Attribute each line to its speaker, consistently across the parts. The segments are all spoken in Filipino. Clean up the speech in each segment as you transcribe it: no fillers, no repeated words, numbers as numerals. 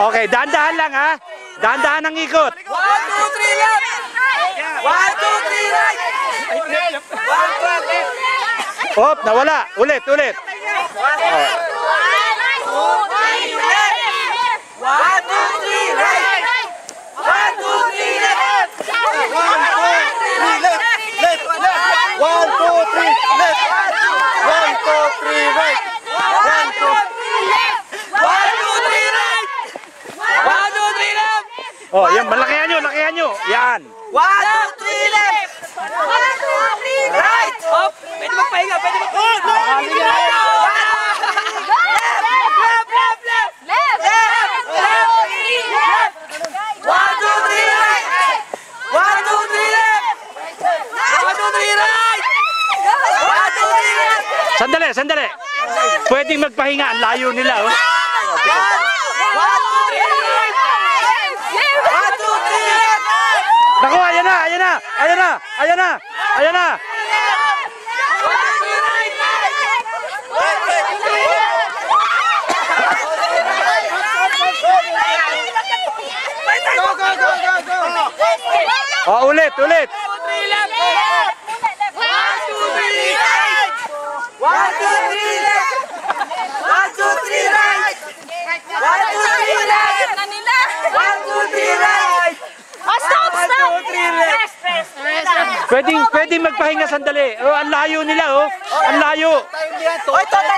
Speaker 1: Okay, dahan-dahan lang ha. Dahan-dahan ang ikot.
Speaker 2: 1, 2, 3 left! 1, 2, 3 right! 1, 2, 3
Speaker 1: Hop, nawala. Ulit, ulit.
Speaker 2: 1, 2, 3 left! 1, 2, 3 right! 1, 2, 3 left! 1, 2, 3 left! Left! 1, 2, 3 left! 1, 2, 3 right! 1, 2, 3 left! 1, 2, 3 right! 1, 2, 3 left!
Speaker 1: Oh, yan, malakihan nyo, lakihan nyo. Yan.
Speaker 2: 1, 2, 3 left! 1, 2, 3 right! Hop! Pwede magpahinga, pwede magpahinga!
Speaker 1: Sandali, sandali. Pwedeng magpahinga. Ang layo nila, oh.
Speaker 2: 1, 2, 3 left!
Speaker 1: Naku, ayan na, ayan na, ayan na, ayan na, ayan na.
Speaker 2: Go, go, go, go, go!
Speaker 1: Oh, ulit, ulit.
Speaker 2: 1, 2, 3 right! 1, 2, 3 left! 1, 2, 3 right! 1, 2, 3 left! 1, 2, 3 right!
Speaker 3: Stop!
Speaker 2: 1, 2, 3 left!
Speaker 1: Pwedeng magpahinga sandali. Oh, ang layo nila, oh. Ang layo.
Speaker 2: Oy, time!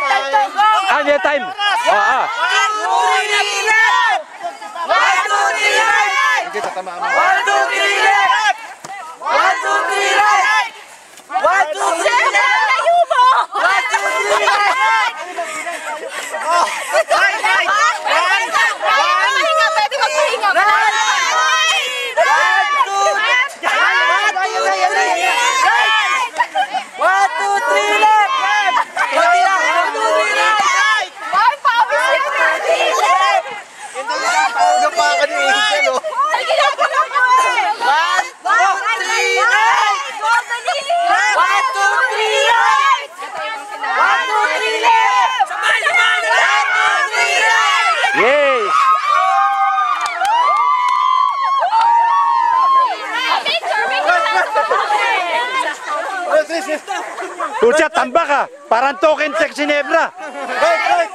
Speaker 2: Go!
Speaker 1: Ah, may time. Oh, ah.
Speaker 2: 1, 2, 3 left! 1, 2, 3 right! 1, 2, 3 left! 1, 2, 3 right! 1, 2, 3 left! 1, 2, 3 right!
Speaker 1: Yay! Tucha, tambak ka. Parang token sex si Nebra.
Speaker 2: Right!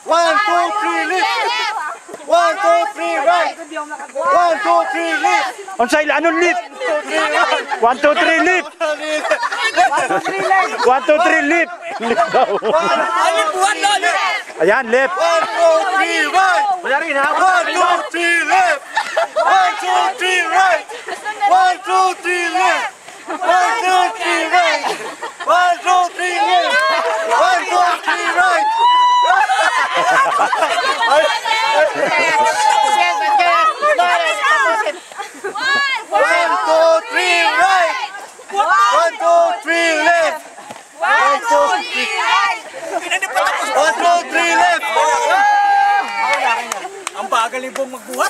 Speaker 2: 1, 2, 3 left! 1, 2, 3 right! 1, 2, 3 left!
Speaker 1: On sa'yo, anong lip? 1, 2, 3 lip. 1, 2, 3 lip. Lip daw. Ayan, lip.
Speaker 2: 1, 2, 3 right!
Speaker 1: Wala rin ha?
Speaker 2: 1, 2, 3 left! 1, 2, 3 right! 1, 2, 3 left! 1, 2, 3 right! 1, 2, 3 left! 1, 2, 3 right! 1, 2, 3 right! 1, 2, 3 left! 1, 2, 3 right! 1, 2, 3 left! Ang bagal ni Bong magbuhat.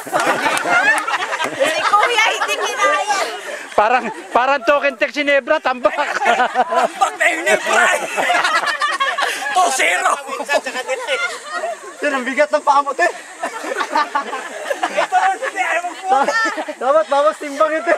Speaker 3: Si Kuya, hindi kinaya.
Speaker 1: Parang token sex si Nebra, tambak.
Speaker 2: Tambak na yun eh, Bray! 2-0!
Speaker 4: Yan, ang bigat ng paa mo, te.
Speaker 2: Ito lang si ayaw magbuhat.
Speaker 4: Dapat bawas timbang ito.